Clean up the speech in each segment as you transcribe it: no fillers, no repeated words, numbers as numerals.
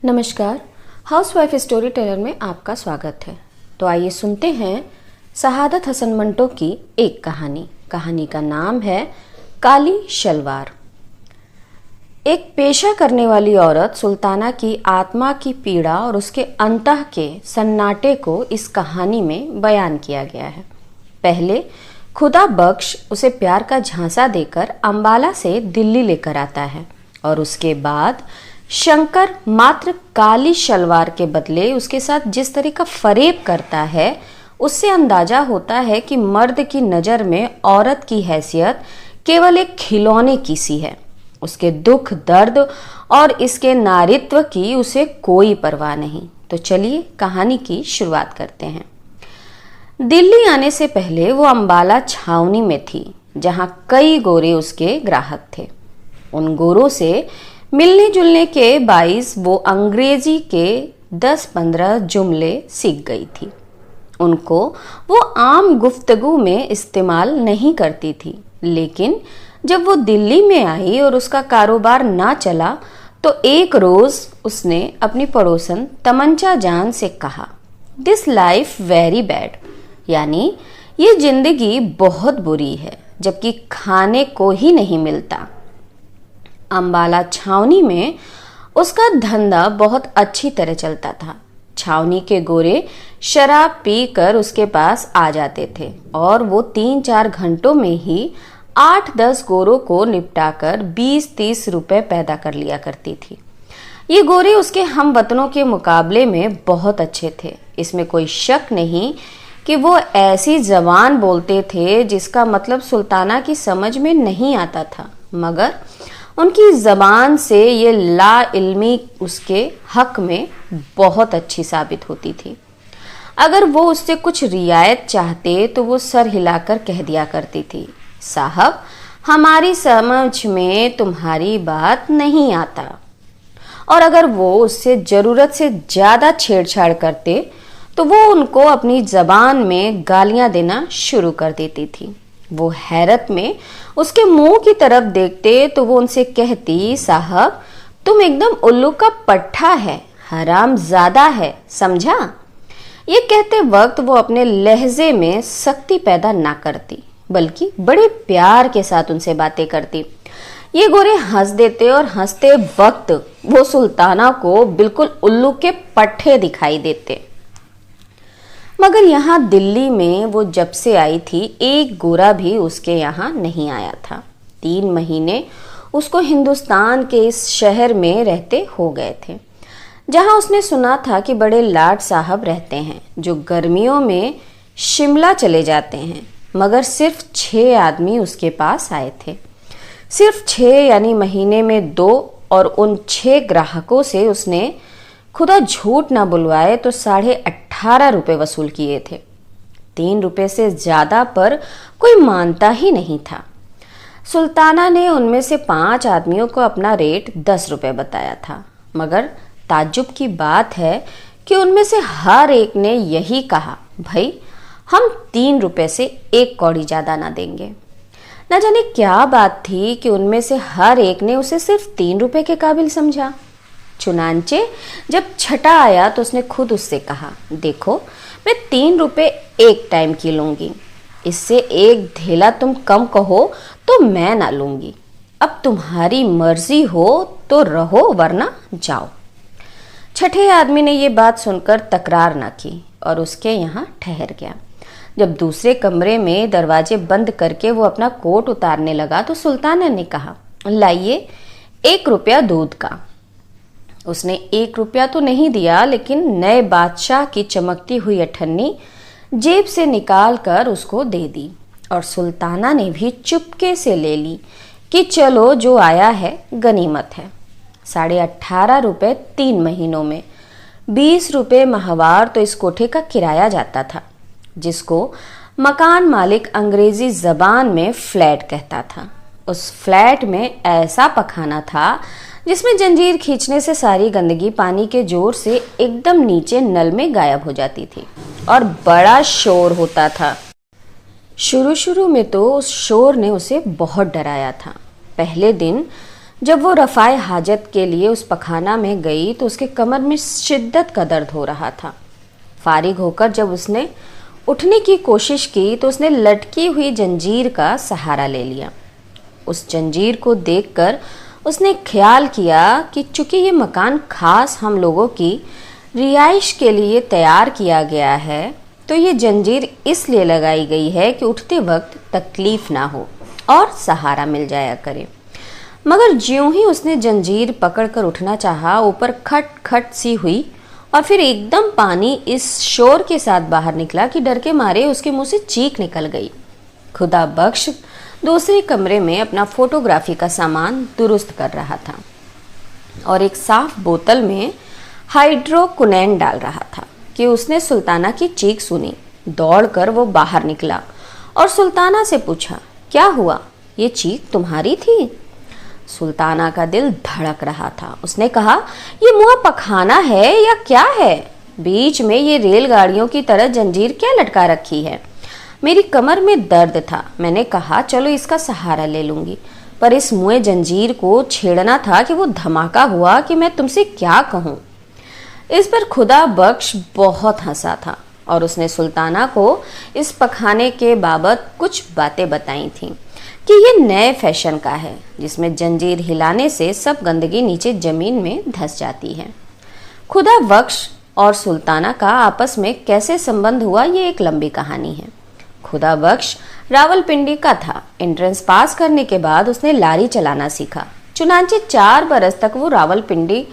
नमस्कार, housewife story teller में आपका स्वागत है। तो आइए सुनते हैं शहादत हसन मंटो की एक कहानी का नाम है काली शलवार। एक पेशा करने वाली औरत सुल्ताना की आत्मा की पीड़ा और उसके अंतः के सन्नाटे को इस कहानी में बयान किया गया है। पहले खुदा बख्श उसे प्यार का झांसा देकर अंबाला से दिल्ली लेकर आता है और उसके बाद शंकर मात्र काली शलवार के बदले उसके साथ जिस तरह का फरेब करता है, उससे अंदाजा होता है कि मर्द की नज़र में औरत की हैसियत केवल एक खिलौने की सी है। उसके दुख दर्द और इसके नारित्व की उसे कोई परवाह नहीं। तो चलिए कहानी की शुरुआत करते हैं। दिल्ली आने से पहले वो अंबाला छावनी में थी, जहाँ कई गोरे उसके ग्राहक थे। उन गोरों से मिलने जुलने के बाइस वो अंग्रेजी के 10-15 जुमले सीख गई थी। उनको वो आम गुफ्तगू में इस्तेमाल नहीं करती थी, लेकिन जब वो दिल्ली में आई और उसका कारोबार ना चला तो एक रोज उसने अपनी पड़ोसन तमंचा जान से कहा, दिस लाइफ वेरी बैड, यानी ये जिंदगी बहुत बुरी है, जबकि खाने को ही नहीं मिलता। अंबाला छावनी में उसका धंधा बहुत अच्छी तरह चलता था। छावनी के गोरे शराब पीकर उसके पास आ जाते थे और वो 3-4 घंटों में ही 8-10 गोरों को निपटाकर 20-30 रुपए पैदा कर लिया करती थी। ये गोरे उसके हमवतनों के मुकाबले में बहुत अच्छे थे। इसमें कोई शक नहीं कि वो ऐसी जबान बोलते थे जिसका मतलब सुल्ताना की समझ में नहीं आता था, मगर उनकी जबान से ये ला इल्मी उसके हक में बहुत अच्छी साबित होती थी। अगर वो उससे कुछ रियायत चाहते तो वो सर हिलाकर कह दिया करती थी, साहब हमारी समझ में तुम्हारी बात नहीं आता। और अगर वो उससे जरूरत से ज्यादा छेड़छाड़ करते तो वो उनको अपनी जबान में गालियां देना शुरू कर देती थी। वो हैरत में उसके मुंह की तरफ देखते तो वो उनसे कहती, साहब तुम एकदम उल्लू का पट्ठा है, हराम ज्यादा है, समझा। ये कहते वक्त वो अपने लहजे में सख्ती पैदा ना करती, बल्कि बड़े प्यार के साथ उनसे बातें करती। ये गोरे हंस देते और हंसते वक्त वो सुल्ताना को बिल्कुल उल्लू के पट्ठे दिखाई देते। मगर यहाँ दिल्ली में वो जब से आई थी, एक गोरा भी उसके यहाँ नहीं आया था। 3 महीने उसको हिंदुस्तान के इस शहर में रहते हो गए थे, जहाँ उसने सुना था कि बड़े लाट साहब रहते हैं जो गर्मियों में शिमला चले जाते हैं। मगर सिर्फ 6 आदमी उसके पास आए थे, सिर्फ 6, यानी महीने में 2, और उन 6 ग्राहकों से उसने खुदा झूठ ना बुलवाए तो 18.5 रुपए वसूल किए थे। 3 रुपए से ज्यादा पर कोई मानता ही नहीं था। सुल्ताना ने उनमें से 5 आदमियों को अपना रेट 10 रुपए बताया था, मगर ताज्जुब की बात है कि उनमें से हर एक ने यही कहा, भाई हम 3 रुपए से 1 कौड़ी ज्यादा ना देंगे। न जाने क्या बात थी कि उनमें से हर एक ने उसे सिर्फ 3 रुपए के काबिल समझा। चुनांचे जब छठा आया तो उसने खुद उससे कहा, देखो मैं 3 रुपए एक टाइम की लूंगी, इससे एक धेला तुम कम कहो तो मैं ना लूंगी। अब तुम्हारी मर्जी हो तो रहो वरना जाओ। छठे आदमी ने ये बात सुनकर तकरार ना की और उसके यहाँ ठहर गया। जब दूसरे कमरे में दरवाजे बंद करके वो अपना कोट उतारने लगा तो सुल्ताना ने कहा, लाइए 1 रुपया दूध का। उसने 1 रुपया तो नहीं दिया, लेकिन नए बादशाह की चमकती हुई अठन्नी जेब से निकाल कर उसको दे दी और सुल्ताना ने भी चुपके से ले ली कि चलो जो आया है गनीमत है। 18.5 रुपए 3 महीनों में, 20 रुपए माहवार तो इस कोठे का किराया जाता था, जिसको मकान मालिक अंग्रेजी जबान में फ्लैट कहता था। उस फ्लैट में ऐसा पखाना था जिसमें जंजीर खींचने से सारी गंदगी पानी के जोर से एकदम नीचे नल में गायब हो जाती थी और बड़ा शोर होता था। शुरू में तो उस शोर ने उसे बहुत डराया था। पहले दिन जब वो रफ़ाए हाजत के लिए उस पखाना में गई तो उसके कमर में शिद्दत का दर्द हो रहा था। फारिग होकर जब उसने उठने की कोशिश की तो उसने लटकी हुई जंजीर का सहारा ले लिया। उस जंजीर को देखकर उसने ख्याल किया कि चूंकि ये मकान खास हम लोगों की रिहाइश के लिए तैयार किया गया है तो ये जंजीर इसलिए लगाई गई है कि उठते वक्त तकलीफ ना हो और सहारा मिल जाया करे। मगर ज्यों ही उसने जंजीर पकड़कर उठना चाहा, ऊपर खट खट सी हुई और फिर एकदम पानी इस शोर के साथ बाहर निकला कि डर के मारे उसके मुंह से चीख निकल गई। खुदा बख्श दूसरे कमरे में अपना फोटोग्राफी का सामान दुरुस्त कर रहा था और एक साफ बोतल में हाइड्रोक्विनोन डाल रहा था कि उसने सुल्ताना की चीख सुनी। दौड़कर वो बाहर निकला और सुल्ताना से पूछा, क्या हुआ, ये चीख तुम्हारी थी? सुल्ताना का दिल धड़क रहा था। उसने कहा, ये मुआ पखाना है या क्या है? बीच में ये रेलगाड़ियों की तरह जंजीर क्या लटका रखी है? मेरी कमर में दर्द था, मैंने कहा चलो इसका सहारा ले लूंगी, पर इस मुए जंजीर को छेड़ना था कि वो धमाका हुआ कि मैं तुमसे क्या कहूँ। इस पर खुदा बख्श बहुत हंसा था और उसने सुल्ताना को इस पखाने के बाबत कुछ बातें बताई थीं कि ये नए फैशन का है जिसमें जंजीर हिलाने से सब गंदगी नीचे जमीन में धंस जाती है। खुदा बख्श और सुल्ताना का आपस में कैसे संबंध हुआ, ये एक लंबी कहानी है। खुदा बख्श रावलपिंडी का था। एंट्रेंस पास करने के बाद उसने लारी चलाना सीखा। चुनांचे 4 बरस तक वो रावलपिंडी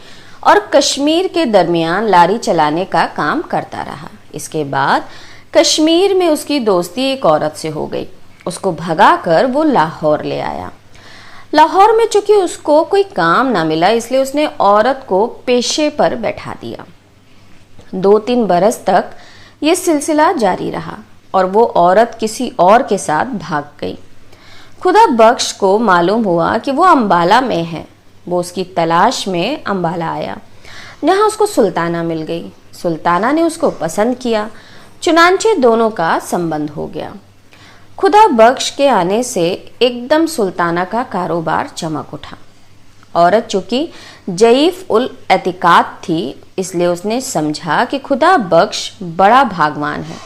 और कश्मीर के दरमियान लारी चलाने का काम करता रहा। इसके बाद कश्मीर में उसकी दोस्ती एक औरत से हो गई। उसको भगाकर वो लाहौर ले आया। लाहौर में चूंकि उसको कोई काम ना मिला इसलिए उसने औरत को पेशे पर बैठा दिया। 2-3 बरस तक ये सिलसिला जारी रहा और वो औरत किसी और के साथ भाग गई। खुदा बख्श को मालूम हुआ कि वो अंबाला में है। वो उसकी तलाश में अंबाला आया, जहाँ उसको सुल्ताना मिल गई। सुल्ताना ने उसको पसंद किया, चुनांचे दोनों का संबंध हो गया। खुदा बख्श के आने से एकदम सुल्ताना का कारोबार चमक उठा। औरत चूंकि जईफ उल एतिकाद थी इसलिए उसने समझा कि खुदा बख्श बड़ा भागवान है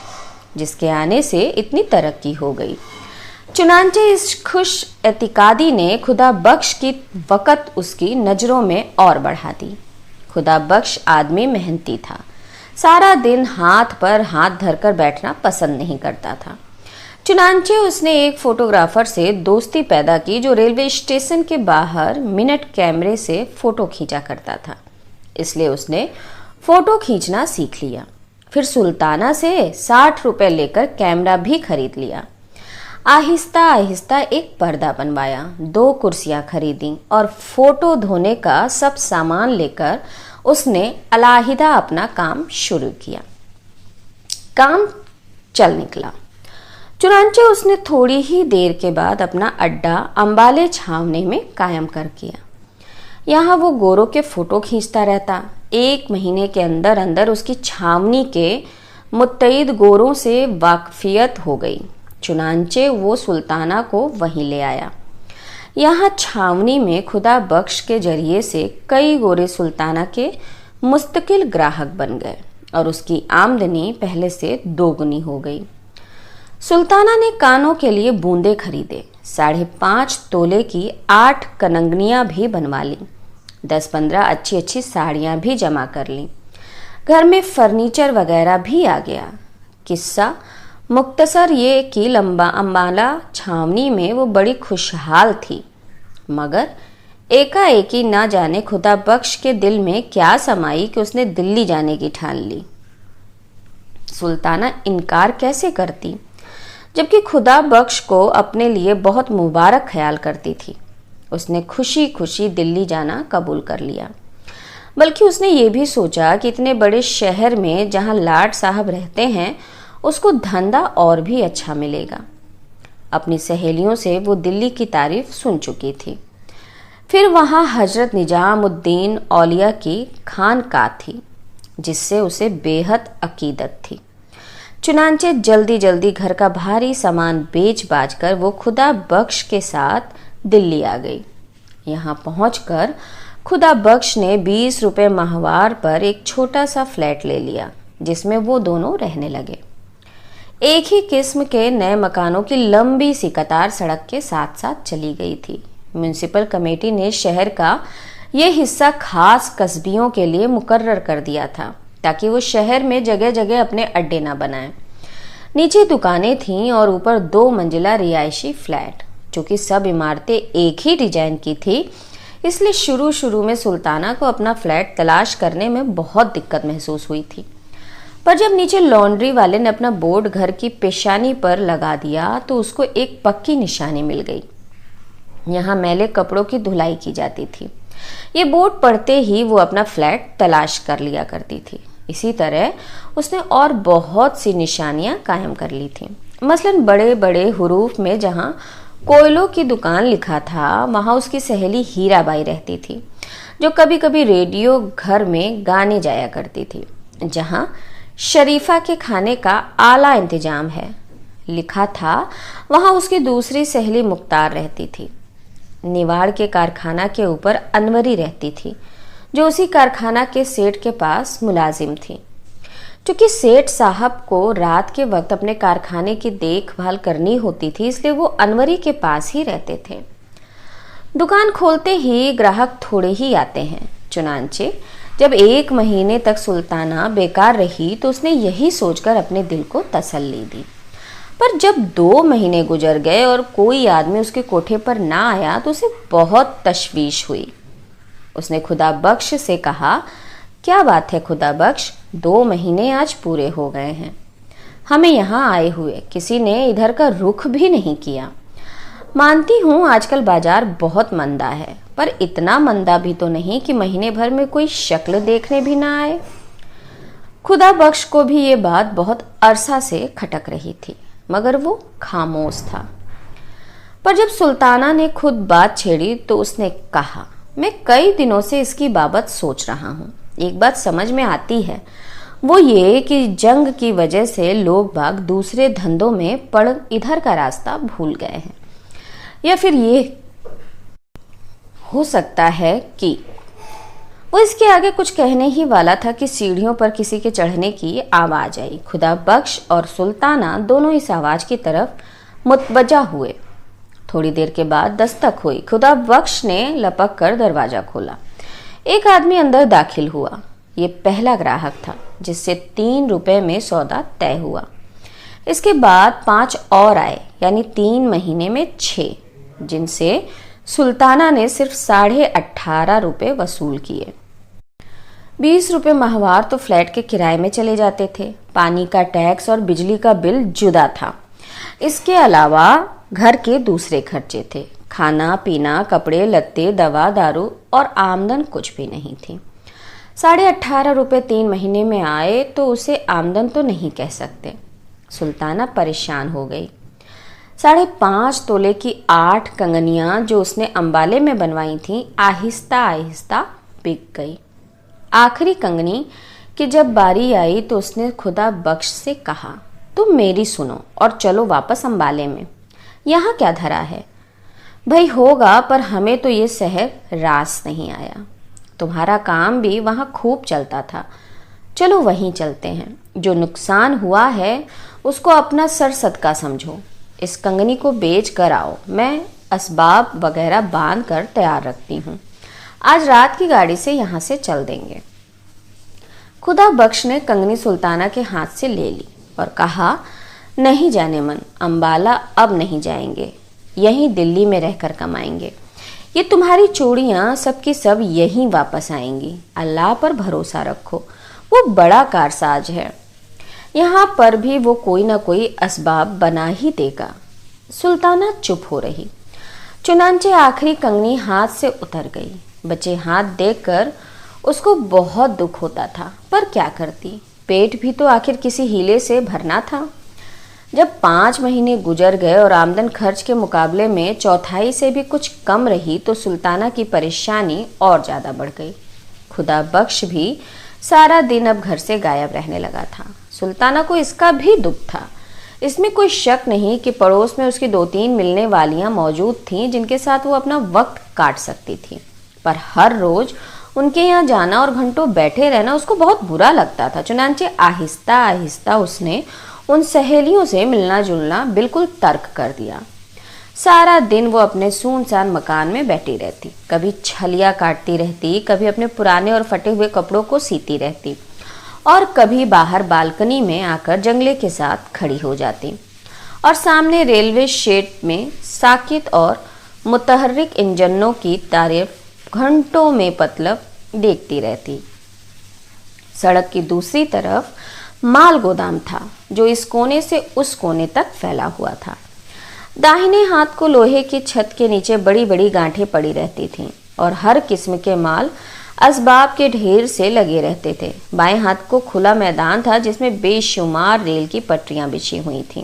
जिसके आने से इतनी तरक्की हो गई। चुनांचे इस खुश एतिकादी ने खुदा बख्श की वक़्त उसकी नज़रों में और बढ़ा दी। खुदा बख्श आदमी मेहनती था, सारा दिन हाथ पर हाथ धरकर बैठना पसंद नहीं करता था। चुनांचे उसने एक फोटोग्राफर से दोस्ती पैदा की जो रेलवे स्टेशन के बाहर मिनट कैमरे से फोटो खींचा करता था, इसलिए उसने फोटो खींचना सीख लिया। फिर सुल्ताना से 60 रुपए लेकर कैमरा भी खरीद लिया। आहिस्ता आहिस्ता एक पर्दा बनवाया, 2 कुर्सियां खरीदी और फोटो धोने का सब सामान लेकर उसने अलहदा अपना काम शुरू किया। काम चल निकला। चुनांचे उसने थोड़ी ही देर के बाद अपना अड्डा अंबाले छावनी में कायम कर किया। यहाँ वो गोरों के फोटो खींचता रहता। 1 महीने के अंदर अंदर उसकी छावनी के मुत्तईद गोरों से वाकफियत हो गई। चुनांचे वो सुल्ताना को वहीं ले आया। यहाँ छावनी में खुदा बख्श के जरिए से कई गोरे सुल्ताना के मुस्तकिल ग्राहक बन गए और उसकी आमदनी पहले से 2 गुनी हो गई। सुल्ताना ने कानों के लिए बूंदे खरीदे, 5.5 तोले की 8 कनंगनियां भी बनवा ली, 10-15 अच्छी अच्छी साड़ियां भी जमा कर ली। घर में फर्नीचर वगैरह भी आ गया। किस्सा मुख्तसर ये कि अंबाला छावनी में वो बड़ी खुशहाल थी, मगर एकाएकी ना जाने खुदा बख्श के दिल में क्या समाई कि उसने दिल्ली जाने की ठान ली। सुल्ताना इनकार कैसे करती, जबकि खुदा बख्श को अपने लिए बहुत मुबारक ख्याल करती थी। उसने खुशी खुशी दिल्ली जाना कबूल कर लिया। बल्कि उसने ये भी सोचा कि इतने बड़े शहर में जहाँ लाट साहब रहते हैं उसको धंधा और भी अच्छा मिलेगा। अपनी सहेलियों से वो दिल्ली की तारीफ सुन चुकी थी। फिर वहाँ हजरत निजामुद्दीन औलिया की खानकाह थी जिससे उसे बेहद अकीदत थी। चुनांचे जल्दी जल्दी घर का भारी सामान बेच बाच कर वो खुदा बख्श के साथ दिल्ली आ गई। यहाँ पहुंचकर खुदा बख्श ने 20 रुपए माहवार पर एक छोटा सा फ्लैट ले लिया, जिसमें वो दोनों रहने लगे। एक ही किस्म के नए मकानों की लंबी सी कतार सड़क के साथ साथ चली गई थी। म्युनिसिपल कमेटी ने शहर का ये हिस्सा खास कस्बियों के लिए मुकर्रर कर दिया था, ताकि वो शहर में जगह जगह अपने अड्डे ना बनाएं। नीचे दुकानें थीं और ऊपर 2 मंजिला रिहायशी फ्लैट। चूंकि सब इमारतें एक ही डिजाइन की थी, इसलिए शुरू में सुल्ताना को अपना फ्लैट तलाश करने में बहुत दिक्कत महसूस हुई थी। पर जब नीचे लॉन्ड्री वाले ने अपना बोर्ड घर की पेशानी पर लगा दिया तो उसको एक पक्की निशानी मिल गई। यहाँ मैले कपड़ों की धुलाई की जाती थी। ये बोर्ड पढ़ते ही वो अपना फ्लैट तलाश कर लिया करती थी। इसी तरह उसने और बहुत सी निशानियां कायम कर ली थी। मसलन बड़े बड़े हुरूफ में जहाँ कोयलों की दुकान लिखा था, वहाँ उसकी सहेली हीराबाई रहती थी, जो कभी कभी रेडियो घर में गाने जाया करती थी। जहाँ शरीफा के खाने का आला इंतजाम है लिखा था, वहाँ उसकी दूसरी सहेली मुख्तार रहती थी। निवाड़ के कारखाना के ऊपर अनवरी रहती थी, जो उसी कारखाना के सेठ के पास मुलाजिम थी। क्योंकि सेठ साहब को रात के वक्त अपने कारखाने की देखभाल करनी होती थी, इसलिए वो अनवरी के पास ही रहते थे। दुकान खोलते ही ग्राहक थोड़े ही आते हैं। चुनांचे जब 1 महीने तक सुल्ताना बेकार रही तो उसने यही सोचकर अपने दिल को तसल्ली दी। पर जब 2 महीने गुजर गए और कोई आदमी उसके कोठे पर ना आया तो उसे बहुत तशवीश हुई। उसने खुदा बख्श से कहा, क्या बात है खुदा बख्श, 2 महीने आज पूरे हो गए हैं, हमें यहाँ आए हुए किसी ने इधर का रुख भी नहीं किया। मानती हूँ आजकल बाजार बहुत मंदा है, पर इतना मंदा भी तो नहीं कि महीने भर में कोई शक्ल देखने भी ना आए। खुदा बख्श को भी ये बात बहुत अरसा से खटक रही थी, मगर वो खामोश था। पर जब सुल्ताना ने खुद बात छेड़ी तो उसने कहा, मैं कई दिनों से इसकी बाबत सोच रहा हूँ। एक बात समझ में आती है, वो ये कि जंग की वजह से लोग बाग दूसरे धंधों में पड़ इधर का रास्ता भूल गए हैं, या फिर ये हो सकता है कि वो इसके आगे कुछ कहने ही वाला था कि सीढ़ियों पर किसी के चढ़ने की आवाज आई। खुदा बख्श और सुल्ताना दोनों इस आवाज की तरफ मुतवज्जा हुए। थोड़ी देर के बाद दस्तक हुई। खुदा बख्श ने लपक कर दरवाजा खोला। एक आदमी अंदर दाखिल हुआ। ये पहला ग्राहक था जिससे 3 रुपए में सौदा तय हुआ। इसके बाद 5 और आए, यानी 3 महीने में 6, जिनसे सुल्ताना ने सिर्फ 18.5 रुपए वसूल किए। 20 रुपए माहवार तो फ्लैट के किराए में चले जाते थे। पानी का टैक्स और बिजली का बिल जुदा था। इसके अलावा घर के दूसरे खर्चे थे, खाना पीना, कपड़े लत्ते, दवा दारू, और आमदन कुछ भी नहीं थी। 18.5 रुपए 3 महीने में आए तो उसे आमदन तो नहीं कह सकते। सुल्ताना परेशान हो गई। 5.5 तोले की 8 कंगनियां जो उसने अंबाले में बनवाई थीं, आहिस्ता आहिस्ता बिक गई। आखिरी कंगनी की जब बारी आई तो उसने खुदा बख्श से कहा, तुम मेरी सुनो और चलो वापस अंबाले में। यहाँ क्या धरा है? भाई होगा, पर हमें तो ये शहर रास नहीं आया। तुम्हारा काम भी वहाँ खूब चलता था, चलो वहीं चलते हैं। जो नुकसान हुआ है उसको अपना सर सदका समझो। इस कंगनी को बेच कर आओ, मैं असबाब वगैरह बांध कर तैयार रखती हूँ। आज रात की गाड़ी से यहाँ से चल देंगे। खुदा बख्श ने कंगनी सुल्ताना के हाथ से ले ली और कहा, नहीं जाने मन, अंबाला अब नहीं जाएंगे, यहीं दिल्ली में रहकर कमाएंगे। ये तुम्हारी चूड़ियाँ सबकी सब यहीं वापस आएंगी। अल्लाह पर भरोसा रखो, वो बड़ा कारसाज है। यहाँ पर भी वो कोई ना कोई असबाब बना ही देगा। सुल्ताना चुप हो रही। चुनांचे आखिरी कंगनी हाथ से उतर गई। बचे हाथ देखकर उसको बहुत दुख होता था, पर क्या करती, पेट भी तो आखिर किसी हीले से भरना था। जब 5 महीने गुजर गए और आमदन खर्च के मुकाबले में चौथाई से भी कुछ कम रही तो सुल्ताना की परेशानी और ज़्यादा बढ़ गई। खुदा बख्श भी सारा दिन अब घर से गायब रहने लगा था। सुल्ताना को इसका भी दुख था इसमें कोई शक नहीं कि पड़ोस में उसकी 2-3 मिलने वालियां मौजूद थीं जिनके साथ वो अपना वक्त काट सकती थी, पर हर रोज उनके यहाँ जाना और घंटों बैठे रहना उसको बहुत बुरा लगता था। चुनांचे आहिस्ता आहिस्ता उसने उन सहेलियों से मिलना जुलना बिल्कुल तर्क कर दिया। सारा दिन वो अपने सुनसान मकान में बैठी रहती, कभी छलिया काटती रहती, कभी अपने पुराने और फटे हुए कपड़ों को सीती रहती और कभी बाहर बालकनी में आकर जंगले के साथ खड़ी हो जाती और सामने रेलवे शेड में साकित और मुतहर्रिक इंजनों की तारीफ घंटों में मतलब देखती रहती। सड़क की दूसरी तरफ माल गोदाम था जो इस कोने से उस कोने तक फैला हुआ था। दाहिने हाथ को लोहे की छत के नीचे बड़ी बड़ी गांठें पड़ी रहती थीं और हर किस्म के माल असबाब के ढेर से लगे रहते थे। बाएं हाथ को खुला मैदान था जिसमें बेशुमार रेल की पटरियां बिछी हुई थीं।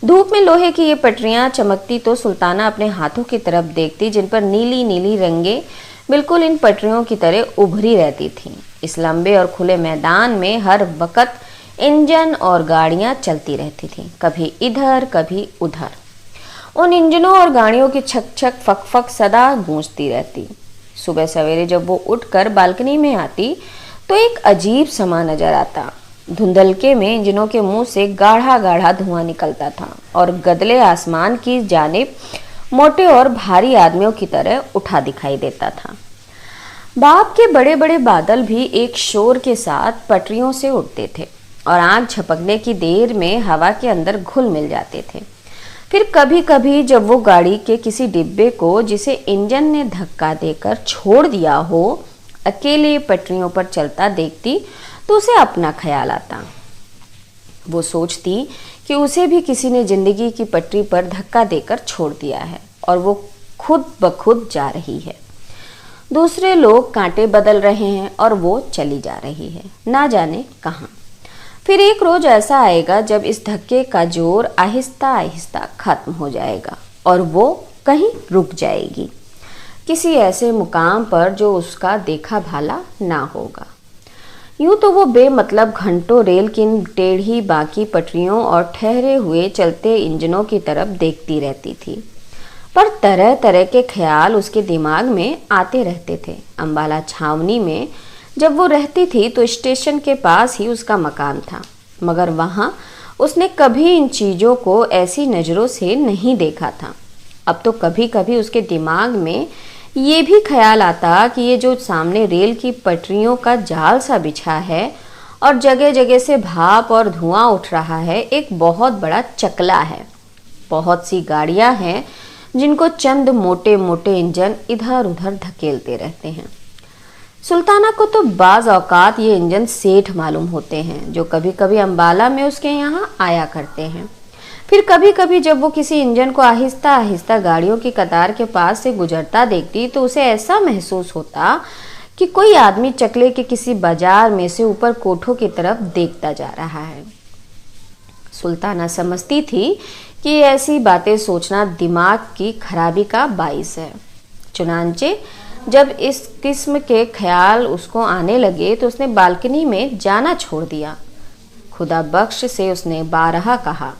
धूप में लोहे की ये पटरियां चमकती तो सुल्ताना अपने हाथों की तरफ देखती जिन पर नीली नीली रंगे बिल्कुल इन पटरियों की तरह उभरी रहती थीं। इस लंबे और खुले मैदान में हर वक्त इंजन और गाड़ियां चलती रहती थीं, कभी इधर कभी उधर। उन इंजनों और गाड़ियों की छक छक फक फक सदा गूंजती रहती। सुबह सवेरे जब वो उठकर बालकनी में आती तो एक अजीब समा नजर आता। धुंधलके में इंजनों के मुंह से गाढ़ा गाढ़ा धुआं निकलता था और गदले आसमान की जानिब मोटे और भारी आदमियों की तरह उठा दिखाई देता था। बाप के बड़े बड़े बादल भी एक शोर के साथ पटरियों से उठते थे और आंख झपकने की देर में हवा के अंदर घुल मिल जाते थे। फिर कभी कभी जब वो गाड़ी के किसी डिब्बे को जिसे इंजन ने धक्का देकर छोड़ दिया हो अकेले पटरियों पर चलता देखती तो उसे अपना ख्याल आता। वो सोचती कि उसे भी किसी ने जिंदगी की पटरी पर धक्का देकर छोड़ दिया है और वो खुद ब खुद जा रही है। दूसरे लोग कांटे बदल रहे हैं और वो चली जा रही है, ना जाने कहाँ। फिर एक रोज ऐसा आएगा जब इस धक्के का जोर आहिस्ता आहिस्ता खत्म हो जाएगा और वो कहीं रुक जाएगी, किसी ऐसे मुकाम पर जो उसका देखा भाला ना होगा। यूं तो वो बेमतलब घंटों रेल की टेढ़ी बाकी पटरियों और ठहरे हुए चलते इंजनों की तरफ देखती रहती थी, पर तरह तरह के ख्याल उसके दिमाग में आते रहते थे। अंबाला छावनी में जब वो रहती थी तो स्टेशन के पास ही उसका मकान था, मगर वहाँ उसने कभी इन चीज़ों को ऐसी नज़रों से नहीं देखा था। अब तो कभी कभी उसके दिमाग में ये भी ख्याल आता कि ये जो सामने रेल की पटरियों का जाल सा बिछा है और जगह जगह से भाप और धुआं उठ रहा है, एक बहुत बड़ा चकला है। बहुत सी गाड़ियाँ हैं जिनको चंद मोटे मोटे इंजन इधर उधर धकेलते रहते हैं। सुल्ताना को तो बाज औकात ये इंजन सेठ मालूम होते हैं जो कभी कभी अंबाला में उसके यहाँ आया करते हैं। फिर कभी कभी जब वो किसी इंजन को आहिस्ता आहिस्ता गाड़ियों की कतार के पास से गुजरता देखती तो उसे ऐसा महसूस होता कि कोई आदमी चकले के किसी बाजार में से ऊपर कोठों की तरफ देखता जा रहा है। सुल्ताना समझती थी कि ऐसी बातें सोचना दिमाग की खराबी का बाइस है। चुनांचे जब इस किस्म के ख्याल उसको आने लगे तो उसने बालकनी में जाना छोड़ दिया। खुदा बख्श से उसने बारहा कहा,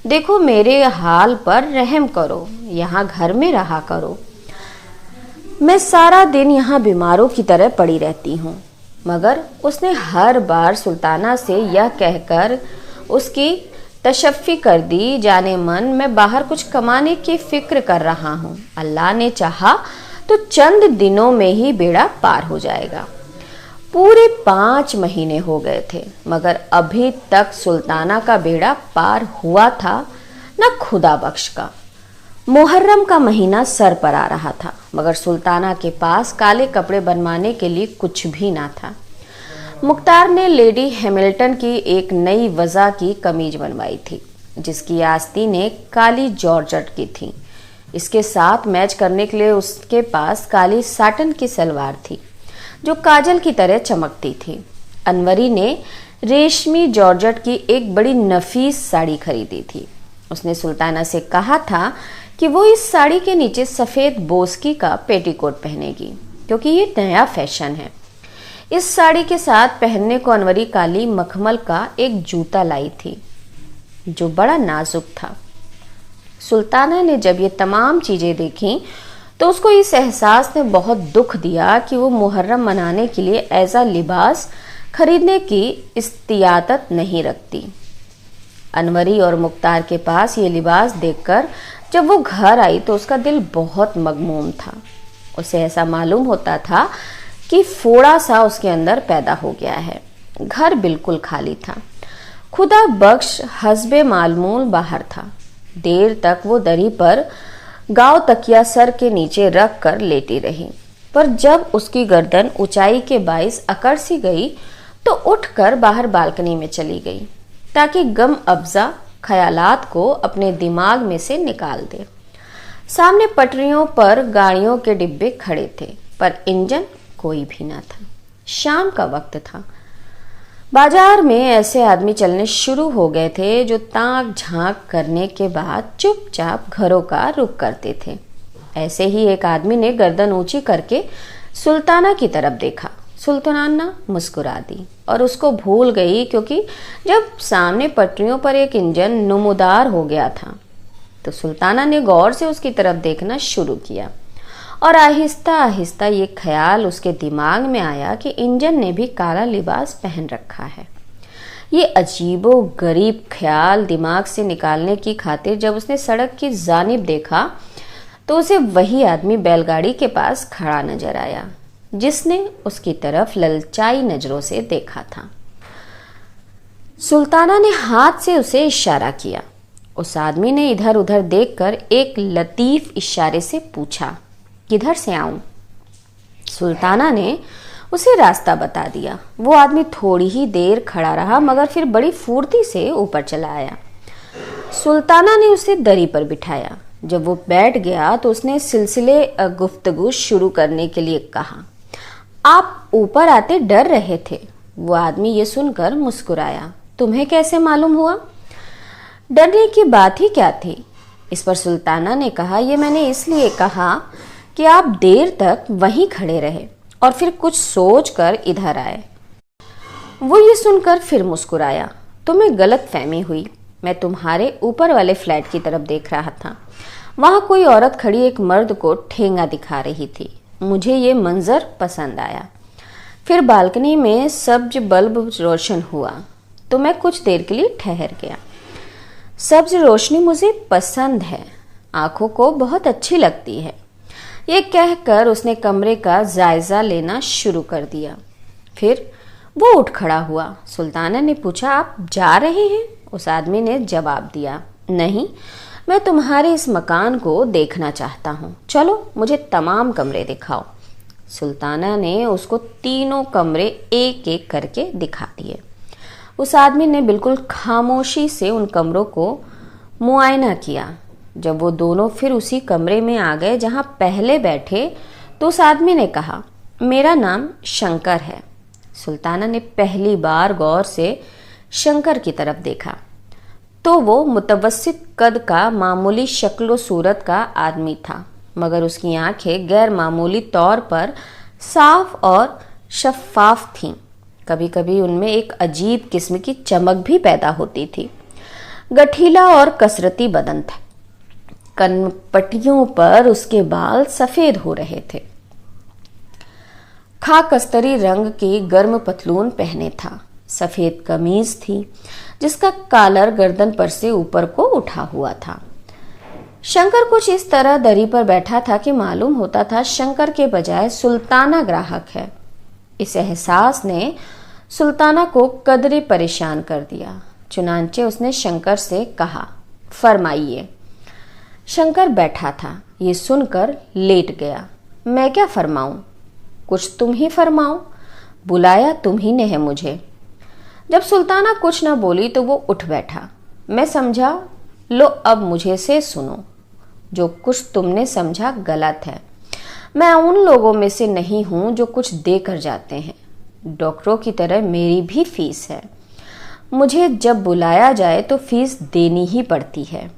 देखो मेरे हाल पर रहम करो, यहाँ घर में रहा करो। मैं सारा दिन यहाँ बीमारों की तरह पड़ी रहती हूँ। मगर उसने हर बार सुल्ताना से यह कहकर उसकी तशफ़ी कर दी, जाने मन मैं बाहर कुछ कमाने की फिक्र कर रहा हूँ, अल्लाह ने चाहा तो चंद दिनों में ही बेड़ा पार हो जाएगा। पूरे 5 महीने हो गए थे मगर अभी तक सुल्ताना का बेड़ा पार हुआ था न खुदा बख्श का। मुहर्रम का महीना सर पर आ रहा था मगर सुल्ताना के पास काले कपड़े बनवाने के लिए कुछ भी ना था। मुख्तार ने लेडी हैमिल्टन की एक नई वज़ा की कमीज बनवाई थी जिसकी आस्तीन ने काली जॉर्जेट की थी। इसके साथ मैच करने के लिए उसके पास काली साटन की सलवार थी जो काजल की तरह चमकती थी। अनवरी ने रेशमी जॉर्जेट की एक बड़ी नफीस साड़ी खरीदी थी। उसने सुल्ताना से कहा था कि वो इस साड़ी के नीचे सफ़ेद बोस्की का पेटीकोट पहनेगी क्योंकि ये नया फैशन है। इस साड़ी के साथ पहनने को अनवरी काली मखमल का एक जूता लाई थी। जो बड़ा नाजुक था। सुल्ताना ने जब ये तमाम चीज़ें देखीं तो उसको इस एहसास ने बहुत दुख दिया कि वो मुहर्रम मनाने के लिए ऐसा लिबास खरीदने की इस्तियादत नहीं रखती। अनवरी और मुख्तार के पास ये लिबास देखकर जब वो घर आई तो उसका दिल बहुत मगमूम था। उसे ऐसा मालूम होता था कि फोड़ा सा उसके अंदर पैदा हो गया है। घर बिल्कुल खाली था। खुदा बख्श हस्बे मालूम बाहर था। देर तक वो दरी पर गांव तकिया सर के नीचे रख कर लेटी रही, पर जब उसकी गर्दन ऊंचाई के बाइस अकड़ सी गई तो उठकर बाहर बालकनी में चली गई ताकि गम अफजा ख्यालात को अपने दिमाग में से निकाल दे। सामने पटरियों पर गाड़ियों के डिब्बे खड़े थे, पर इंजन कोई भी ना था। शाम का वक्त था। बाजार में ऐसे आदमी चलने शुरू हो गए थे जो ताक झांक करने के बाद चुपचाप घरों का रुख करते थे। ऐसे ही एक आदमी ने गर्दन ऊंची करके सुल्ताना की तरफ देखा। सुल्ताना मुस्कुरा दी और उसको भूल गई, क्योंकि जब सामने पटरियों पर एक इंजन नुमदार हो गया था तो सुल्ताना ने गौर से उसकी तरफ देखना शुरू किया और आहिस्ता आहिस्ता ये ख्याल उसके दिमाग में आया कि इंजन ने भी काला लिबास पहन रखा है। ये अजीबो गरीब ख्याल दिमाग से निकालने की खातिर जब उसने सड़क की जानिब देखा तो उसे वही आदमी बैलगाड़ी के पास खड़ा नजर आया जिसने उसकी तरफ ललचाई नजरों से देखा था। सुल्ताना ने हाथ से उसे इशारा किया। उस आदमी ने इधर उधर देखकर एक लतीफ इशारे से पूछा, किधर से आऊं? सुल्ताना ने उसे रास्ता बता दिया। वो आदमी थोड़ी ही देर खड़ा रहा, मगर फिर बड़ी फुर्ती से ऊपर चला आया। सुल्ताना ने उसे दरी पर बिठाया। जब वो बैठ गया तो उसने सिलसिले गुफ्तगू शुरू करने के लिए कहा, आप ऊपर आते डर रहे थे। वो आदमी ये सुनकर मुस्कुराया। तुम्हें कैसे मालूम हुआ? डरने की बात ही क्या थी? इस पर सुल्ताना ने कहा, यह मैंने इसलिए कहा कि आप देर तक वहीं खड़े रहे और फिर कुछ सोचकर इधर आए। वो ये सुनकर फिर मुस्कुराया। तुम्हें गलत फहमी हुई। मैं तुम्हारे ऊपर वाले फ्लैट की तरफ देख रहा था। वहां कोई औरत खड़ी एक मर्द को ठेंगा दिखा रही थी। मुझे ये मंजर पसंद आया। फिर बालकनी में सब्ज बल्ब रोशन हुआ तो मैं कुछ देर के लिए ठहर गया। सब्ज रोशनी मुझे पसंद है, आंखों को बहुत अच्छी लगती है। ये कहकर उसने कमरे का जायजा लेना शुरू कर दिया। फिर वो उठ खड़ा हुआ। सुल्ताना ने पूछा, आप जा रहे हैं? उस आदमी ने जवाब दिया, नहीं, मैं तुम्हारे इस मकान को देखना चाहता हूँ। चलो मुझे तमाम कमरे दिखाओ। सुल्ताना ने उसको तीनों कमरे एक एक करके दिखा दिए। उस आदमी ने बिल्कुल खामोशी से उन कमरों को मुआयना किया। जब वो दोनों फिर उसी कमरे में आ गए जहाँ पहले बैठे तो उस आदमी ने कहा, मेरा नाम शंकर है। सुल्ताना ने पहली बार गौर से शंकर की तरफ देखा तो वो मुतवस्सित कद का मामूली शक्ल सूरत का आदमी था, मगर उसकी आंखें गैर मामूली तौर पर साफ और शफाफ थीं। कभी कभी उनमें एक अजीब किस्म की चमक भी पैदा होती थी। गठीला और कसरती बदन था। कनपटियों पर उसके बाल सफेद हो रहे थे। खाकस्तरी रंग की गर्म पतलून पहने था। सफेद कमीज थी जिसका कॉलर गर्दन पर से ऊपर को उठा हुआ था। शंकर कुछ इस तरह दरी पर बैठा था कि मालूम होता था शंकर के बजाय सुल्ताना ग्राहक है। इस एहसास ने सुल्ताना को कदरे परेशान कर दिया। चुनांचे उसने शंकर से कहा, फरमाइए। शंकर बैठा था। ये सुनकर लेट गया। मैं क्या फरमाऊं? कुछ तुम ही फरमाओ। बुलाया तुम ही ने है मुझे। जब सुल्ताना कुछ न बोली तो वो उठ बैठा। मैं समझा, लो अब मुझे से सुनो। जो कुछ तुमने समझा गलत है। मैं उन लोगों में से नहीं हूं जो कुछ दे कर जाते हैं। डॉक्टरों की तरह मेरी भी फीस है। मुझे जब बुलाया जाए तो फीस देनी ही पड़ती है।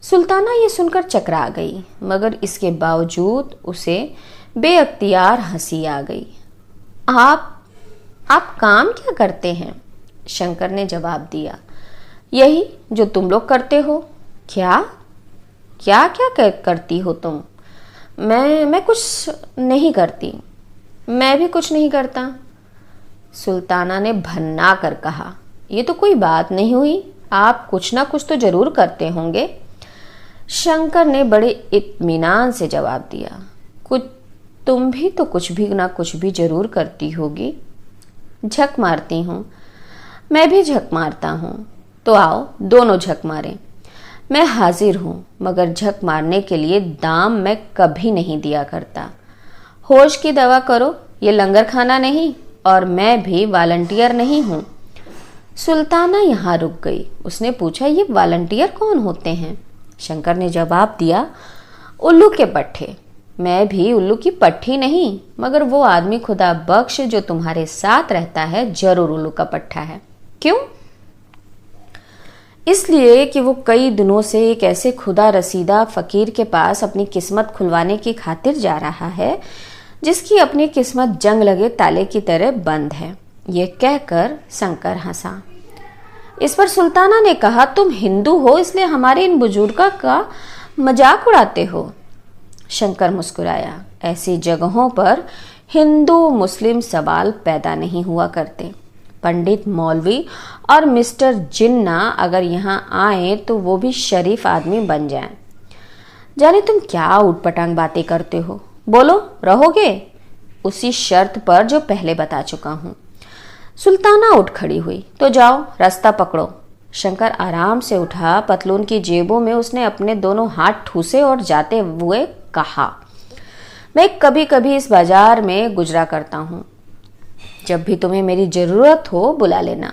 सुल्ताना ये सुनकर चकरा गई, मगर इसके बावजूद उसे बेअख्तियार हंसी आ गई। आप काम क्या करते हैं? शंकर ने जवाब दिया, यही जो तुम लोग करते हो। क्या क्या क्या करती हो तुम? मैं कुछ नहीं करती। मैं भी कुछ नहीं करता। सुल्ताना ने भन्ना कर कहा, ये तो कोई बात नहीं हुई, आप कुछ ना कुछ तो जरूर करते होंगे। शंकर ने बड़े इत्मीनान से जवाब दिया, कुछ तुम भी तो कुछ भी ना कुछ भी जरूर करती होगी। झक मारती हूँ। मैं भी झक मारता हूँ। तो आओ दोनों झक मारें। मैं हाजिर हूँ, मगर झक मारने के लिए दाम मैं कभी नहीं दिया करता। होश की दवा करो, ये लंगर खाना नहीं और मैं भी वॉलंटियर नहीं हूँ। सुल्ताना यहाँ रुक गई। उसने पूछा, ये वॉलंटियर कौन होते हैं? शंकर ने जवाब दिया, उल्लू के पट्टे। मैं भी उल्लू की पट्टी नहीं, मगर वो आदमी खुदा बख्श जो तुम्हारे साथ रहता है जरूर उल्लू का पट्टा है। क्यों? इसलिए कि वो कई दिनों से एक ऐसे खुदा रसीदा फकीर के पास अपनी किस्मत खुलवाने की खातिर जा रहा है जिसकी अपनी किस्मत जंग लगे ताले की तरह बंद है। ये कहकर शंकर हंसा। इस पर सुल्ताना ने कहा, तुम हिंदू हो इसलिए हमारे इन बुजुर्गों का मजाक उड़ाते हो। शंकर मुस्कुराया। ऐसी जगहों पर हिंदू मुस्लिम सवाल पैदा नहीं हुआ करते। पंडित मौलवी और मिस्टर जिन्ना अगर यहाँ आए तो वो भी शरीफ आदमी बन जाएं। जाने तुम क्या उटपटांग बातें करते हो। बोलो, रहोगे? उसी शर्त पर जो पहले बता चुका हूँ। सुल्ताना उठ खड़ी हुई। तो जाओ, रास्ता पकड़ो। शंकर आराम से उठा। पतलून की जेबों में उसने अपने दोनों हाथ ठूसे और जाते हुए कहा, मैं कभी कभी इस बाजार में गुजरा करता हूँ। जब भी तुम्हें मेरी जरूरत हो बुला लेना।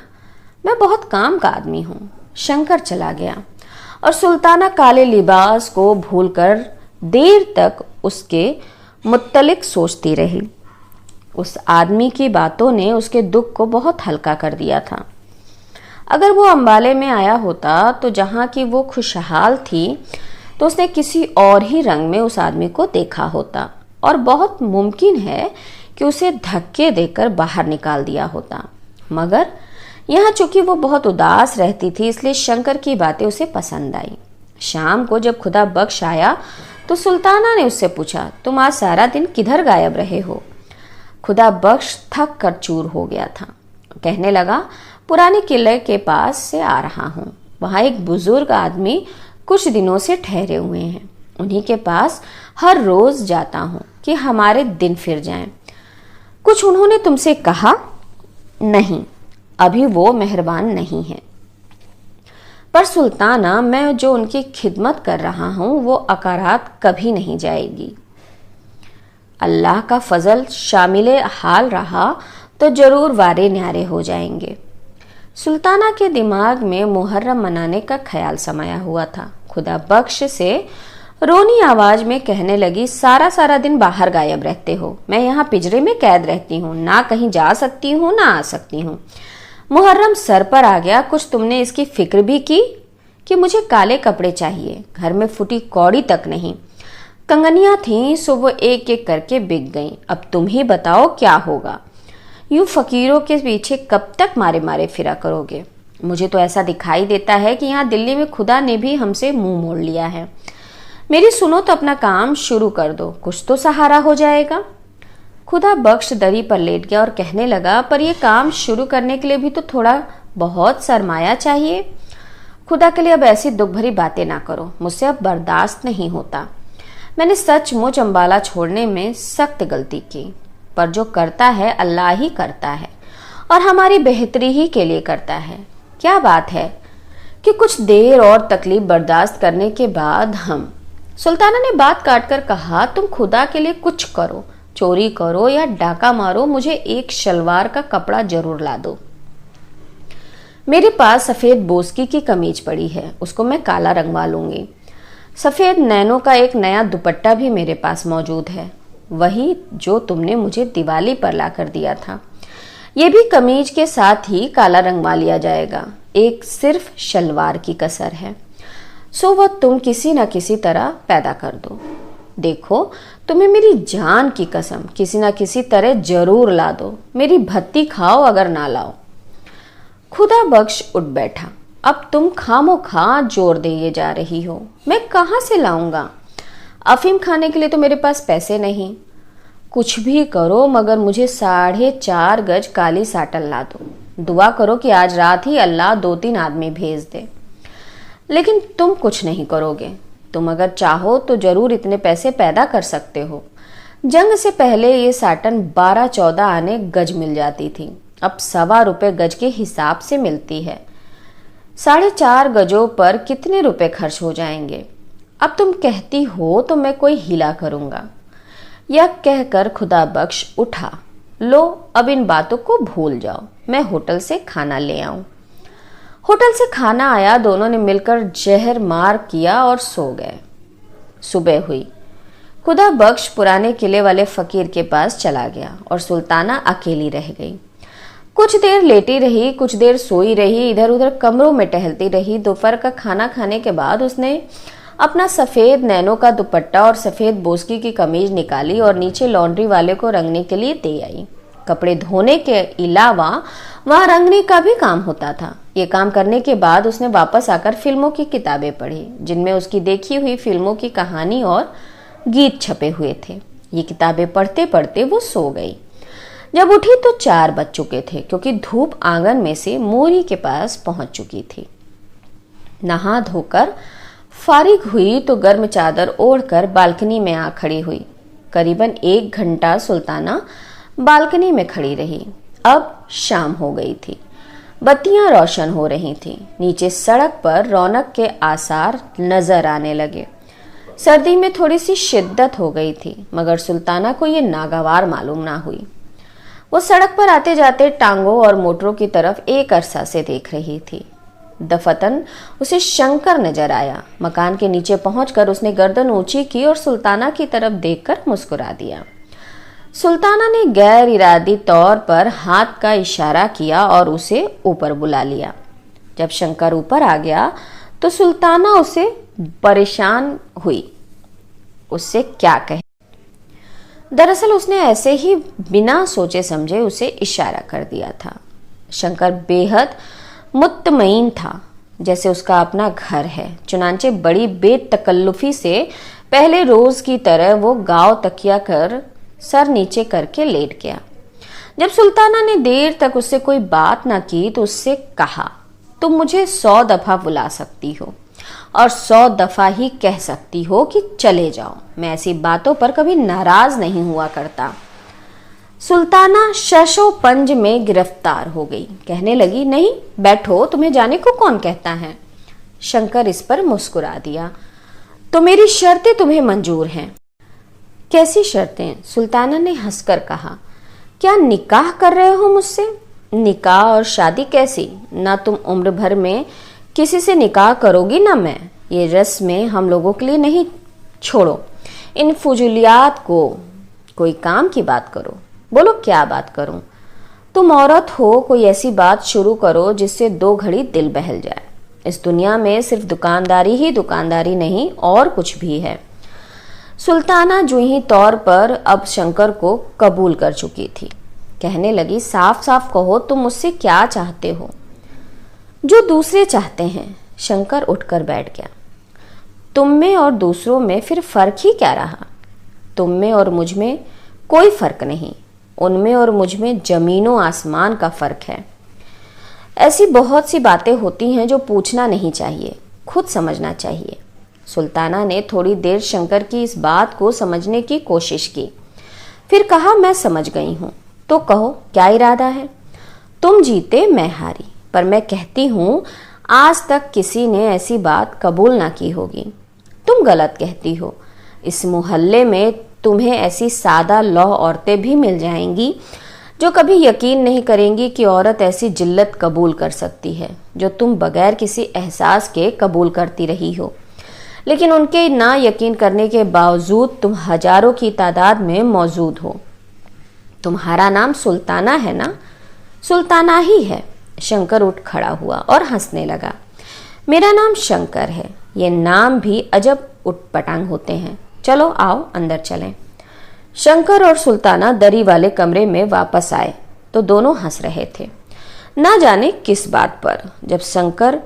मैं बहुत काम का आदमी हूँ। शंकर चला गया और सुल्ताना काले लिबास को भूलकर देर तक उसके मुत्तलिक सोचती रही। उस आदमी की बातों ने उसके दुख को बहुत हल्का कर दिया था। अगर वो अंबाले में आया होता तो जहाँ की वो खुशहाल थी तो उसने किसी और ही रंग में उस आदमी को देखा होता और बहुत मुमकिन है कि उसे धक्के देकर बाहर निकाल दिया होता। मगर यहाँ चूंकि वो बहुत उदास रहती थी इसलिए शंकर की बातें उसे पसंद आई। शाम को जब खुदा बख्श आया तो सुल्ताना ने उससे पूछा, तुम आज सारा दिन किधर गायब रहे हो? खुदा बख्श थक कर चूर हो गया था। कहने लगा, पुराने किले के पास से आ रहा हूँ। वहाँ एक बुजुर्ग आदमी कुछ दिनों से ठहरे हुए हैं। उन्हीं के पास हर रोज जाता हूँ कि हमारे दिन फिर जाएं। कुछ उन्होंने तुमसे कहा? नहीं, अभी वो मेहरबान नहीं है। पर सुल्ताना, मैं जो उनकी खिदमत कर रहा हूँ वो अकारात कभी नहीं जाएगी। अल्लाह का फजल शामिल हाल रहा तो जरूर वारे न्यारे हो जाएंगे। सुल्ताना के दिमाग में मुहर्रम मनाने का ख्याल समाया हुआ था। खुदा बख्श से रोनी आवाज में कहने लगी, सारा सारा दिन बाहर गायब रहते हो। मैं यहाँ पिंजरे में कैद रहती हूँ, ना कहीं जा सकती हूँ ना आ सकती हूँ। मुहर्रम सर पर आ गया, कुछ तुमने इसकी फिक्र भी की कि मुझे काले कपड़े चाहिए? घर में फूटी कौड़ी तक नहीं। कंगनियां थीं सो वो एक एक करके बिक गईं। अब तुम ही बताओ क्या होगा। यूं फकीरों के पीछे कब तक मारे मारे फिरा करोगे? मुझे तो ऐसा दिखाई देता है कि यहाँ दिल्ली में खुदा ने भी हमसे मुंह मोड़ लिया है। मेरी सुनो तो अपना काम शुरू कर दो, कुछ तो सहारा हो जाएगा। खुदा बख्श दरी पर लेट गया और कहने लगा, पर यह काम शुरू करने के लिए भी तो थोड़ा बहुत सरमाया चाहिए। खुदा के लिए अब ऐसी दुख भरी बातें ना करो, मुझसे अब बर्दाश्त नहीं होता। मैंने सचमुच अंबाला छोड़ने में सख्त गलती की, पर जो करता है अल्लाह ही करता है और हमारी बेहतरी ही के लिए करता है। क्या बात है कि कुछ देर और तकलीफ बर्दाश्त करने के बाद हम। सुल्ताना ने बात काटकर कहा, तुम खुदा के लिए कुछ करो, चोरी करो या डाका मारो, मुझे एक शलवार का कपड़ा जरूर ला दो। मेरे पास सफेद बोस्की की कमीज पड़ी है, उसको मैं काला रंगवा लूंगी। सफेद नैनों का एक नया दुपट्टा भी मेरे पास मौजूद है, वही जो तुमने मुझे दिवाली पर ला कर दिया था। ये भी कमीज के साथ ही काला रंगवा लिया जाएगा, एक सिर्फ शलवार की कसर है। सो वह तुम किसी न किसी तरह पैदा कर दो। देखो, तुम्हें मेरी जान की कसम किसी न किसी तरह जरूर ला दो। मेरी भत्ती खाओ अगर ना लाओ। खुदा बख्श उठ बैठा। अब तुम खामोखा जोर दिए जा रही हो। मैं कहाँ से लाऊंगा? अफीम खाने के लिए तो मेरे पास पैसे नहीं। कुछ भी करो मगर मुझे 4.5 गज काली साटन ला दो। दुआ करो कि आज रात ही अल्लाह 2-3 आदमी भेज दे। लेकिन तुम कुछ नहीं करोगे। तुम अगर चाहो तो जरूर इतने पैसे पैदा कर सकते हो। जंग से पहले ये साटन 12-14 आने गज मिल जाती थी, अब 1.25 रुपए गज के हिसाब से मिलती है। 4.5 गजों पर कितने रुपए खर्च हो जाएंगे? अब तुम कहती हो तो मैं कोई हीला करूंगा। यह कहकर खुदा बख्श उठा। लो अब इन बातों को भूल जाओ, मैं होटल से खाना ले आऊं। होटल से खाना आया, दोनों ने मिलकर जहर मार किया और सो गए। सुबह हुई। खुदा बख्श पुराने किले वाले फकीर के पास चला गया और सुल्ताना अकेली रह गई। कुछ देर लेटी रही, कुछ देर सोई रही, इधर उधर कमरों में टहलती रही। दोपहर का खाना खाने के बाद उसने अपना सफेद नैनो का दुपट्टा और सफेद बोस्की की कमीज निकाली और नीचे लॉन्ड्री वाले को रंगने के लिए दे आई। कपड़े धोने के अलावा वहां रंगने का भी काम होता था। ये काम करने के बाद उसने वापस आकर फिल्मों की किताबें पढ़ी, जिनमें उसकी देखी हुई फिल्मों की कहानी और गीत छपे हुए थे। ये किताबें पढ़ते पढ़ते वो सो गई। जब उठी तो 4 बज चुके थे, क्योंकि धूप आंगन में से मोरी के पास पहुंच चुकी थी। नहा धोकर फारिग हुई तो गर्म चादर ओढ़कर बालकनी में आ खड़ी हुई। करीबन 1 घंटा सुल्ताना बालकनी में खड़ी रही। अब शाम हो गई थी, बत्तियां रोशन हो रही थीं। नीचे सड़क पर रौनक के आसार नजर आने लगे। सर्दी में थोड़ी सी शिद्दत हो गई थी, मगर सुल्ताना को ये नागवार मालूम ना हुई। वो सड़क पर आते जाते टांगों और मोटरों की तरफ एक अरसा से देख रही थी। दफतन उसे शंकर नजर आया। मकान के नीचे पहुंचकर उसने गर्दन ऊंची की और सुल्ताना की तरफ देखकर मुस्कुरा दिया। सुल्ताना ने गैर इरादी तौर पर हाथ का इशारा किया और उसे ऊपर बुला लिया। जब शंकर ऊपर आ गया तो सुल्ताना उसे परेशान हुई, उससे क्या कहे। दरअसल उसने ऐसे ही बिना सोचे समझे उसे इशारा कर दिया था। शंकर बेहद मुत्तमईन था, जैसे उसका अपना घर है। चुनांचे बड़ी बेतकल्लुफी से पहले रोज की तरह वो गांव तकिया कर सर नीचे करके लेट गया। जब सुल्ताना ने देर तक उससे कोई बात ना की तो उससे कहा, तुम मुझे 100 दफा बुला सकती हो और 100 दफा ही कह सकती हो कि चले जाओ। मैं ऐसी बातों पर कभी नाराज नहीं हुआ करता। सुल्ताना शशो पंज में गिरफ्तार हो गई। कहने लगी, नहीं बैठो, तुम्हें जाने को कौन कहता है। शंकर इस पर मुस्कुरा दिया। तो मेरी शर्तें तुम्हें मंजूर हैं? कैसी शर्तें? सुल्ताना ने हंसकर कहा। क्या निकाह कर रहे हो मुझसे? निकाह और शादी कैसी? ना तुम उम्र भर में किसी से निकाह करोगी ना मैं। ये रस्में हम लोगों के लिए नहीं। छोड़ो इन फुजुलियात को, कोई काम की बात करो। बोलो क्या बात करूं? तुम औरत हो, कोई ऐसी बात शुरू करो जिससे 2 घड़ी दिल बहल जाए। इस दुनिया में सिर्फ दुकानदारी ही दुकानदारी नहीं, और कुछ भी है। सुल्ताना जूही तौर पर अब शंकर को कबूल कर चुकी थी। कहने लगी, साफ साफ कहो तुम मुझसे क्या चाहते हो? जो दूसरे चाहते हैं। शंकर उठकर बैठ गया। तुम में और दूसरों में फिर फर्क ही क्या रहा? तुम में और मुझ में कोई फर्क नहीं, उनमें और मुझ में जमीनों आसमान का फर्क है। ऐसी बहुत सी बातें होती हैं जो पूछना नहीं चाहिए, खुद समझना चाहिए। सुल्ताना ने थोड़ी देर शंकर की इस बात को समझने की कोशिश की, फिर कहा, मैं समझ गई हूं, तो कहो क्या इरादा है? तुम जीते मैं हारी, पर मैं कहती हूं आज तक किसी ने ऐसी बात कबूल ना की होगी। तुम गलत कहती हो। इस मोहल्ले में तुम्हें ऐसी सादा लौह औरतें भी मिल जाएंगी जो कभी यकीन नहीं करेंगी कि औरत ऐसी जिल्लत कबूल कर सकती है जो तुम बगैर किसी एहसास के कबूल करती रही हो। लेकिन उनके ना यकीन करने के बावजूद तुम हजारों की तादाद में मौजूद हो। तुम्हारा नाम सुल्ताना है ना? सुल्ताना ही है। शंकर उठ खड़ा हुआ और हंसने लगा। मेरा नाम शंकर है। ये नाम भी अजब उटपटांग होते हैं। चलो आओ अंदर चलें। शंकर और सुल्ताना दरी वाले कमरे में वापस आए तो दोनों हंस रहे थे, ना जाने किस बात पर। जब शंकर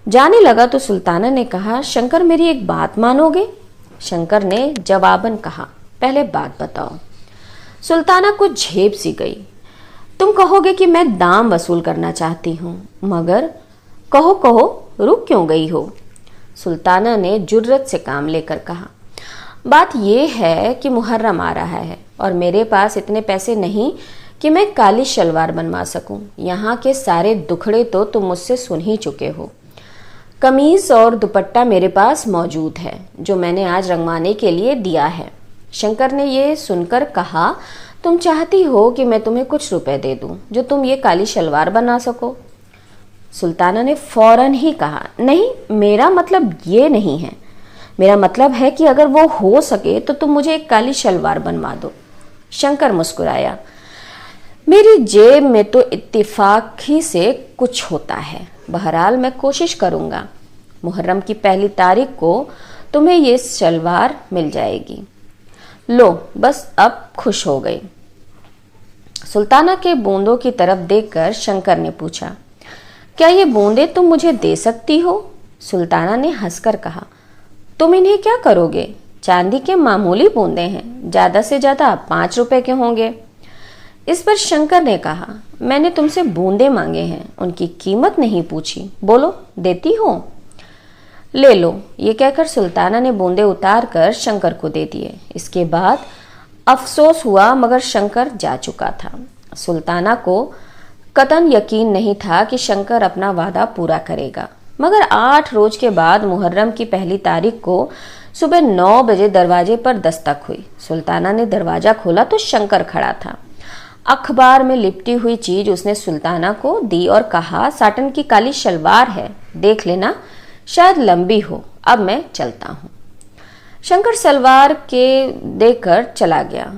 जाने लगा तो सुल्ताना ने कहा, शंकर मेरी एक बात मानोगे? शंकर ने जवाबन कहा, पहले बात बताओ। सुल्ताना को झेप सी गई। तुम कहोगे कि मैं दाम वसूल करना चाहती हूँ, मगर कहो कहो रुक क्यों गई हो? सुल्ताना ने जुर्रत से काम लेकर कहा, बात यह है कि मुहर्रम आ रहा है और मेरे पास इतने पैसे नहीं कि मैं काली शलवार बनवा सकूं। यहाँ के सारे दुखड़े तो तुम मुझसे सुन ही चुके हो। कमीज और दुपट्टा मेरे पास मौजूद है जो मैंने आज रंगवाने के लिए दिया है। शंकर ने ये सुनकर कहा, तुम चाहती हो कि मैं तुम्हें कुछ रुपए दे दूं जो तुम ये काली शलवार बना सको? सुल्ताना ने फौरन ही कहा, नहीं, मेरा मतलब ये नहीं है। मेरा मतलब है कि अगर वो हो सके तो तुम मुझे एक काली शलवार बनवा दो। शंकर मुस्कुराया, मेरी जेब में तो इत्तेफाक ही से कुछ होता है। बहरहाल मैं कोशिश करूंगा। मुहर्रम की पहली तारीख को तुम्हें ये शलवार मिल जाएगी। लो, बस अब खुश हो गई। सुल्ताना के बूंदों की तरफ देखकर शंकर ने पूछा, क्या ये बूंदे तुम मुझे दे सकती हो? सुल्ताना ने हंसकर कहा, तुम इन्हें क्या करोगे? चांदी के मामूली बूंदे हैं, ज्यादा से ज्यादा 5 रुपए के होंगे। इस पर शंकर ने कहा, मैंने तुमसे बूंदे मांगे हैं, उनकी कीमत नहीं पूछी। बोलो, देती हो? ले लो। ये कहकर सुल्ताना ने बूंदे उतार कर शंकर को दे दिए। इसके बाद अफसोस हुआ, मगर शंकर जा चुका था। सुल्ताना को कतन यकीन नहीं था कि शंकर अपना वादा पूरा करेगा, मगर 8 रोज के बाद मुहर्रम की पहली तारीख को सुबह 9 बजे दरवाजे पर दस्तक हुई। सुल्ताना ने दरवाजा खोला तो शंकर खड़ा था। अखबार में लिपटी हुई चीज उसने सुल्ताना को दी और कहा, साटन की काली शलवार है, देख लेना, शायद लंबी हो। अब मैं चलता हूँ। शंकर सलवार के देकर चला गया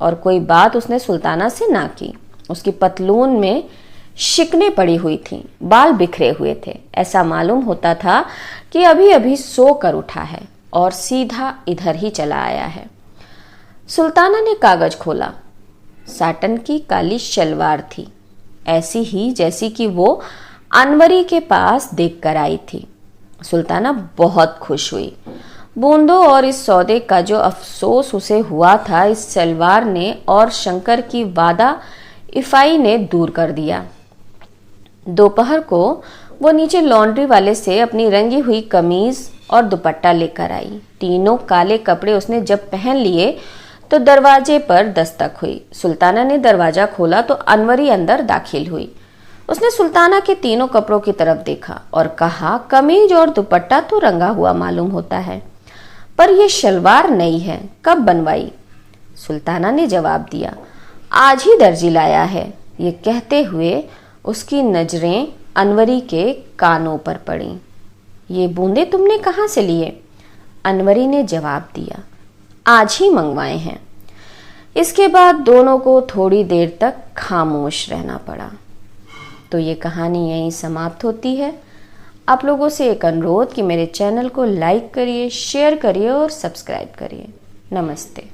और कोई बात उसने सुल्ताना से ना की। उसकी पतलून में शिकने पड़ी हुई थीं, बाल बिखरे हुए थे। ऐसा मालूम होता था कि अभी अभी सो कर उठा है और सीधा इधर ही चला आया है। सुल्ताना ने कागज खोला। साटन की काली शलवार थी, ऐसी ही जैसी कि वो अनवरी के पास देखकर आई थी। सुल्ताना बहुत खुश हुई। बूंदों और इस सौदे का जो अफसोस उसे हुआ था, इस सलवार ने और शंकर की वादा इफाई ने दूर कर दिया। दोपहर को वो नीचे लॉन्ड्री वाले से अपनी रंगी हुई कमीज और दुपट्टा लेकर आई। तीनों काले कपड़े उसने जब पहन लिए तो दरवाजे पर दस्तक हुई। सुल्ताना ने दरवाजा खोला तो अनवरी अंदर दाखिल हुई। उसने सुल्ताना के तीनों कपड़ों की तरफ देखा और कहा, कमीज और दुपट्टा तो रंगा हुआ मालूम होता है, पर यह शलवार नई है, कब बनवाई? सुल्ताना ने जवाब दिया, आज ही दर्जी लाया है। ये कहते हुए उसकी नजरें अनवरी के कानों पर पड़ी। ये बूंदे तुमने कहाँ से लिए? अनवरी ने जवाब दिया, आज ही मंगवाए हैं। इसके बाद दोनों को थोड़ी देर तक खामोश रहना पड़ा। तो ये कहानी यहीं समाप्त होती है। आप लोगों से एक अनुरोध कि मेरे चैनल को लाइक करिए, शेयर करिए और सब्सक्राइब करिए। नमस्ते।